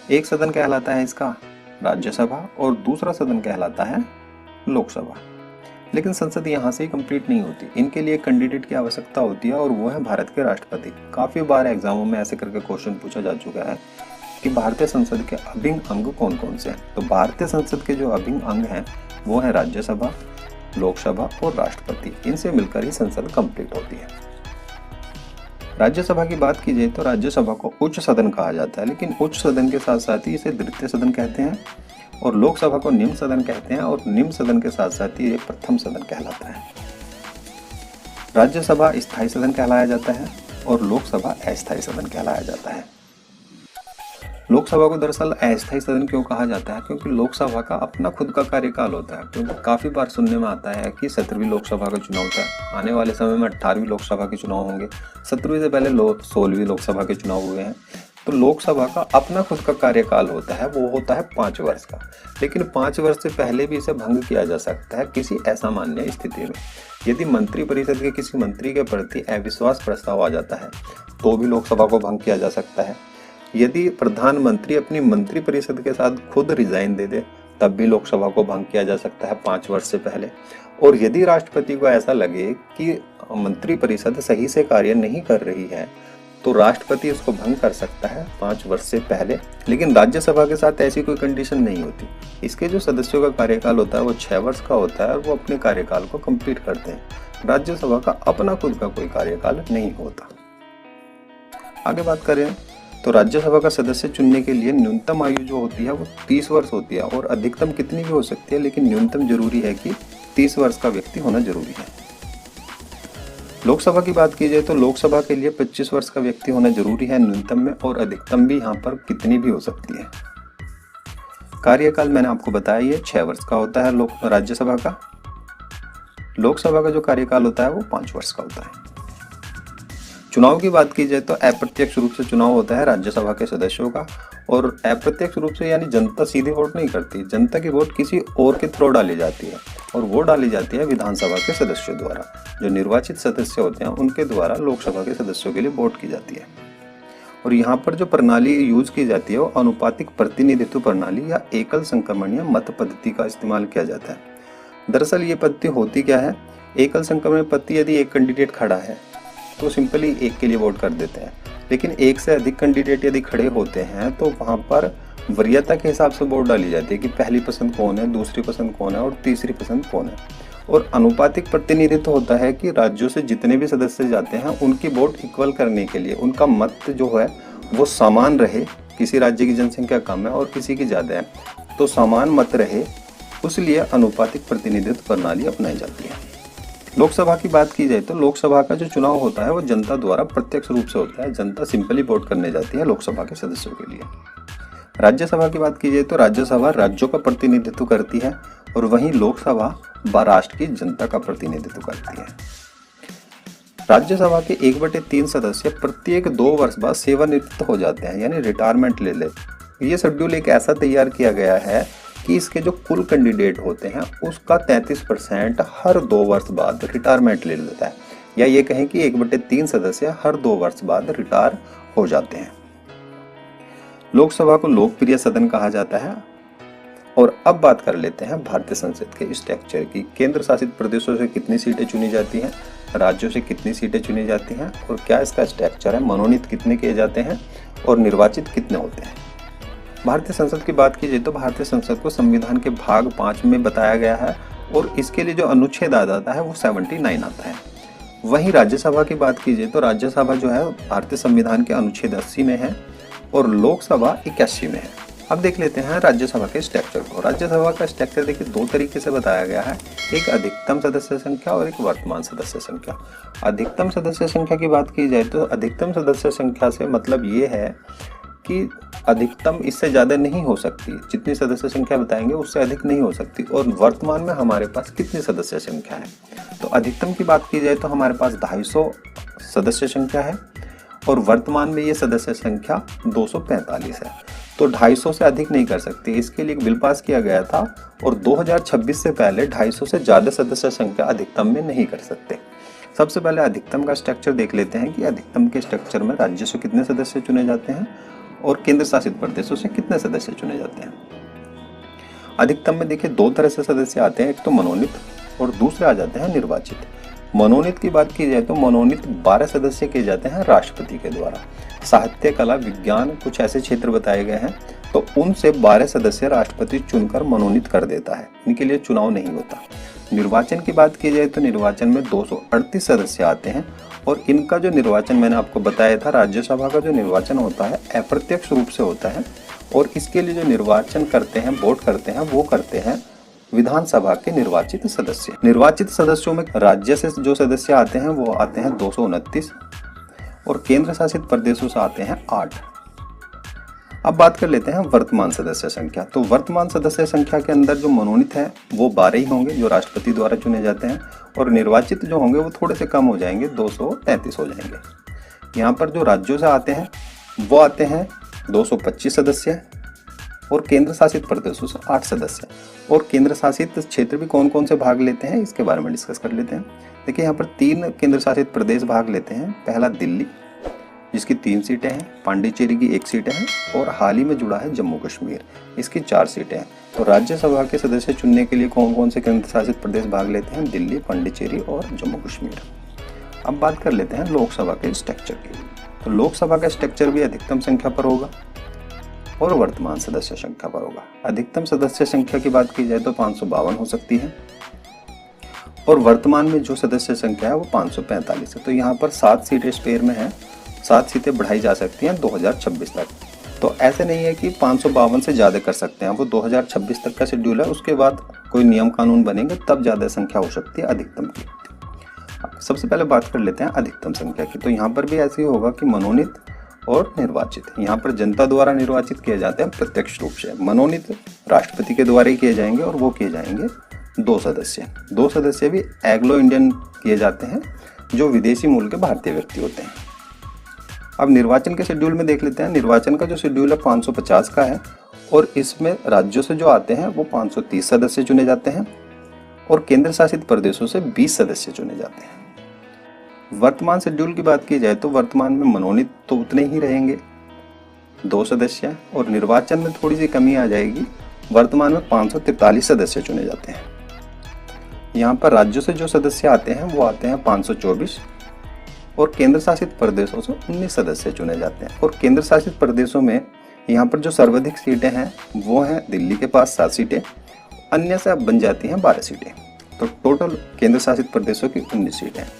एक सदन कहलाता है इसका राज्यसभा और दूसरा सदन कहलाता है लोकसभा। लेकिन संसद यहाँ से ही कंप्लीट नहीं होती, इनके लिए कैंडिडेट की आवश्यकता होती है और वो है भारत के राष्ट्रपति। काफी बार एग्जामों में ऐसे करके क्वेश्चन पूछा जा चुका है कि भारतीय संसद के अभिन्न अंग कौन कौन से हैं। तो भारतीय संसद के जो अभिन्न अंग हैं वो है राज्यसभा, लोकसभा और राष्ट्रपति। इनसे मिलकर ही संसद कंप्लीट होती है। राज्यसभा की बात की जाए तो राज्यसभा को उच्च सदन कहा जाता है, लेकिन उच्च सदन के साथ साथ ही इसे द्वितीय सदन कहते हैं, और लोकसभा को निम्न सदन कहते हैं, और निम्न सदन के साथ साथ ही ये प्रथम सदन कहलाता है। राज्यसभा स्थायी सदन कहलाया जाता है और लोकसभा अस्थायी सदन कहलाया जाता है। लोकसभा को दरअसल अस्थायी सदन क्यों कहा जाता है? क्योंकि लोकसभा का अपना खुद का कार्यकाल होता है। क्योंकि काफी बार सुनने में आता है कि 17वीं लोकसभा का चुनाव था, आने वाले समय में 18वीं लोकसभा के चुनाव होंगे, 17वीं से पहले 16वीं लोकसभा के चुनाव हुए हैं। तो लोकसभा का अपना खुद का कार्यकाल होता है, वो होता है 5 वर्ष का। लेकिन 5 वर्ष से पहले भी इसे भंग किया जा सकता है किसी असामान्य स्थिति में। यदि मंत्रिपरिषद के किसी मंत्री के प्रति अविश्वास प्रस्ताव आ जाता है तो भी लोकसभा को भंग किया जा सकता है। यदि प्रधानमंत्री अपनी मंत्रिपरिषद के साथ खुद रिजाइन दे दे तब भी लोकसभा को भंग किया जा सकता है 5 वर्ष से पहले। और यदि राष्ट्रपति को ऐसा लगे कि मंत्रिपरिषद सही से कार्य नहीं कर रही है तो राष्ट्रपति इसको भंग कर सकता है 5 वर्ष से पहले। लेकिन राज्यसभा के साथ ऐसी कोई कंडीशन नहीं होती। इसके जो सदस्यों का कार्यकाल होता है वो 6 वर्ष का होता है और वो अपने कार्यकाल को कंप्लीट करते हैं। राज्यसभा का अपना खुद का कोई कार्यकाल नहीं होता। आगे बात करें तो राज्यसभा का सदस्य चुनने के लिए न्यूनतम आयु जो होती है वो 30 वर्ष होती है, और अधिकतम कितनी भी हो सकती है, लेकिन न्यूनतम जरूरी है कि 30 वर्ष का व्यक्ति होना जरूरी है। लोकसभा की बात की जाए तो लोकसभा के लिए 25 वर्ष का व्यक्ति होना जरूरी है न्यूनतम में, और अधिकतम भी यहाँ पर कितनी भी हो सकती है। कार्यकाल मैंने आपको बताया ये 6 वर्ष का होता है राज्यसभा का। लोकसभा का जो कार्यकाल होता है वो 5 वर्ष का होता है। चुनाव की बात की जाए तो अप्रत्यक्ष रूप से चुनाव होता है राज्यसभा के सदस्यों का, और अप्रत्यक्ष रूप से यानी जनता सीधे वोट नहीं करती, जनता की वोट किसी और के थ्रू डाली जाती है, और वो डाली जाती है विधानसभा के सदस्यों द्वारा। जो निर्वाचित सदस्य होते हैं उनके द्वारा लोकसभा के सदस्यों के लिए वोट की जाती है। और यहाँ पर जो प्रणाली यूज की जाती है वो अनुपातिक प्रतिनिधित्व प्रणाली या एकल संक्रमणीय मत पद्धति का इस्तेमाल किया जाता है। दरअसल ये पद्धति होती क्या है, एकल संक्रमणीय पद्धति यदि एक कैंडिडेट खड़ा है तो सिंपली एक के लिए वोट कर देते हैं, लेकिन एक से अधिक कैंडिडेट यदि खड़े होते हैं तो वहाँ पर वरीयता के हिसाब से वोट डाली जाती है कि पहली पसंद कौन है, दूसरी पसंद कौन है और तीसरी पसंद कौन है। और अनुपातिक प्रतिनिधित्व होता है कि राज्यों से जितने भी सदस्य जाते हैं उनकी वोट इक्वल करने के लिए उनका मत जो है वो समान रहे। किसी राज्य की जनसंख्या कम है और किसी की ज़्यादा है तो समान मत रहे, उसलिए अनुपातिक प्रतिनिधित्व प्रणाली अपनाई जाती है। लोकसभा की बात की जाए तो लोकसभा का जो चुनाव होता है वो जनता द्वारा प्रत्यक्ष रूप से होता है। जनता सिंपली वोट करने जाती है लोकसभा के सदस्यों के लिए। राज्यसभा की बात की जाए तो राज्यसभा राज्यों का प्रतिनिधित्व करती है, और वहीं लोकसभा राष्ट्र की जनता का प्रतिनिधित्व करती है। राज्यसभा के 1/3 सदस्य प्रत्येक 2 वर्ष बाद सेवानिवृत्त हो जाते हैं, यानी रिटायरमेंट ले लेते। ये शेड्यूल एक ऐसा तैयार किया गया है कि इसके जो कुल कैंडिडेट होते हैं उसका 33% हर 2 वर्ष बाद रिटायरमेंट ले लेता है, या ये कहें कि 1/3 सदस्य हर 2 वर्ष बाद रिटायर हो जाते हैं। लोकसभा को लोकप्रिय सदन कहा जाता है। और अब बात कर लेते हैं भारतीय संसद के स्ट्रक्चर की। केंद्र शासित प्रदेशों से कितनी सीटें चुनी जाती हैं, राज्यों से कितनी सीटें चुनी जाती हैं, और क्या इसका स्ट्रक्चर है, मनोनीत कितने किए जाते हैं और निर्वाचित कितने होते हैं। भारतीय संसद की बात की जाए तो भारतीय संसद को संविधान के भाग 5 में बताया गया है, और इसके लिए जो अनुच्छेद आ जाता है वो 79 आता है। वहीं राज्यसभा की बात की जाए तो राज्यसभा जो है भारतीय संविधान के अनुच्छेद 80 में है और लोकसभा 81 में है। अब देख लेते हैं राज्यसभा के स्ट्रक्चर को। राज्यसभा का स्ट्रक्चर देखिए 2 तरीके से बताया गया है, एक अधिकतम सदस्य संख्या और एक वर्तमान सदस्य संख्या। अधिकतम सदस्य संख्या की बात की जाए तो अधिकतम सदस्य संख्या से मतलब ये है कि अधिकतम इससे ज़्यादा नहीं हो सकती, जितनी सदस्य संख्या बताएंगे उससे अधिक नहीं हो सकती। और वर्तमान में हमारे पास कितनी सदस्य संख्या है, तो अधिकतम की बात की जाए तो हमारे पास 250 सदस्य संख्या है, और वर्तमान में ये सदस्य संख्या 245 है। तो 250 से अधिक नहीं कर सकती, इसके लिए एक बिल पास किया गया था, और 2026 से पहले 250 से ज़्यादा सदस्य संख्या अधिकतम में नहीं कर सकते। सबसे पहले अधिकतम का स्ट्रक्चर देख लेते हैं कि अधिकतम के स्ट्रक्चर में राज्य से कितने सदस्य चुने जाते हैं और केंद्र शासित प्रदेशों से कितने सदस्य चुने जाते हैं। अधिकतम में देखिए 2 तरह से सदस्य आते हैं, एक तो मनोनीत और दूसरे आ जाते हैं निर्वाचित। मनोनीत की बात की जाए तो मनोनीत 12 सदस्य किए जाते हैं राष्ट्रपति के द्वारा। साहित्य, कला, विज्ञान कुछ ऐसे क्षेत्र बताए गए हैं, तो उनसे 12 सदस्य राष्ट्रपति चुनकर मनोनीत कर देता है, इनके लिए चुनाव नहीं होता। निर्वाचन की बात की जाए तो निर्वाचन में 238 सदस्य आते हैं और इनका जो निर्वाचन मैंने आपको बताया था, राज्यसभा का जो निर्वाचन होता है अप्रत्यक्ष रूप से होता है और इसके लिए जो निर्वाचन करते हैं, वोट करते हैं, वो करते हैं विधानसभा के निर्वाचित सदस्य। निर्वाचित सदस्यों में राज्य से जो सदस्य आते हैं वो आते हैं 229 और केंद्र शासित प्रदेशों से आते हैं 8। अब बात कर लेते हैं वर्तमान सदस्य संख्या। तो वर्तमान सदस्य संख्या के अंदर जो मनोनीत है वो 12 ही होंगे जो राष्ट्रपति द्वारा चुने जाते हैं और निर्वाचित जो होंगे वो थोड़े से कम हो जाएंगे, 233 हो जाएंगे। यहाँ पर जो राज्यों से आते हैं वो आते हैं 225 सदस्य और केंद्र शासित प्रदेशों से 8 सदस्य। और केंद्र शासित क्षेत्र भी कौन कौन से भाग लेते हैं इसके बारे में डिस्कस कर लेते हैं। देखिए यहाँ पर 3 केंद्र शासित प्रदेश भाग लेते हैं। पहला दिल्ली जिसकी 3 सीटें हैं, पांडिचेरी की 1 सीट है और हाल ही में जुड़ा है जम्मू कश्मीर, इसकी 4 सीटें हैं। तो राज्यसभा के सदस्य चुनने के लिए कौन कौन से केंद्र शासित प्रदेश भाग लेते हैं, दिल्ली, पांडिचेरी और जम्मू कश्मीर। अब बात कर लेते हैं लोकसभा के स्ट्रक्चर की। तो लोकसभा का स्ट्रक्चर भी अधिकतम संख्या पर होगा और वर्तमान सदस्य संख्या पर होगा। अधिकतम सदस्य संख्या की बात की जाए तो 552 हो सकती है और वर्तमान में जो सदस्य संख्या है वो 545 है। तो यहाँ पर 7 सीटें स्पेयर में हैं, 7 सीटें बढ़ाई जा सकती हैं 2026 तक। तो ऐसे नहीं है कि 552 से ज़्यादा कर सकते हैं, वो 2026 तक का शेड्यूल है, उसके बाद कोई नियम कानून बनेंगे तब ज़्यादा संख्या हो सकती है अधिकतम की। सबसे पहले बात कर लेते हैं अधिकतम संख्या की। तो यहाँ पर भी ऐसे ही होगा कि मनोनीत और निर्वाचित। यहाँ पर जनता द्वारा निर्वाचित किए जाते हैं प्रत्यक्ष रूप से। मनोनीत राष्ट्रपति के द्वारा ही किए जाएंगे और वो किए जाएंगे 2 सदस्य। 2 सदस्य भी एंग्लो इंडियन किए जाते हैं जो विदेशी मूल के भारतीय व्यक्ति होते हैं। अब निर्वाचन के शेड्यूल में देख लेते हैं। निर्वाचन का जो शेड्यूल है 550 का है और इसमें राज्यों से जो आते हैं वो 530 सदस्य चुने जाते हैं और केंद्र शासित प्रदेशों से 20 सदस्य चुने जाते हैं। वर्तमान शेड्यूल की बात की जाए तो वर्तमान में मनोनीत तो उतने ही रहेंगे 2 सदस्य और निर्वाचन में थोड़ी सी कमी आ जाएगी। वर्तमान में 543 सदस्य चुने जाते हैं। यहाँ पर राज्यों से जो सदस्य आते हैं वो आते हैं 524 और केंद्र शासित प्रदेशों से 19 सदस्य चुने जाते हैं। और केंद्र शासित प्रदेशों में यहाँ पर जो सर्वाधिक सीटें हैं वो हैं दिल्ली के पास 7 सीटें, अन्य से अब बन जाती हैं 12 सीटें। तो टोटल केंद्र शासित प्रदेशों की 19 सीटें हैं।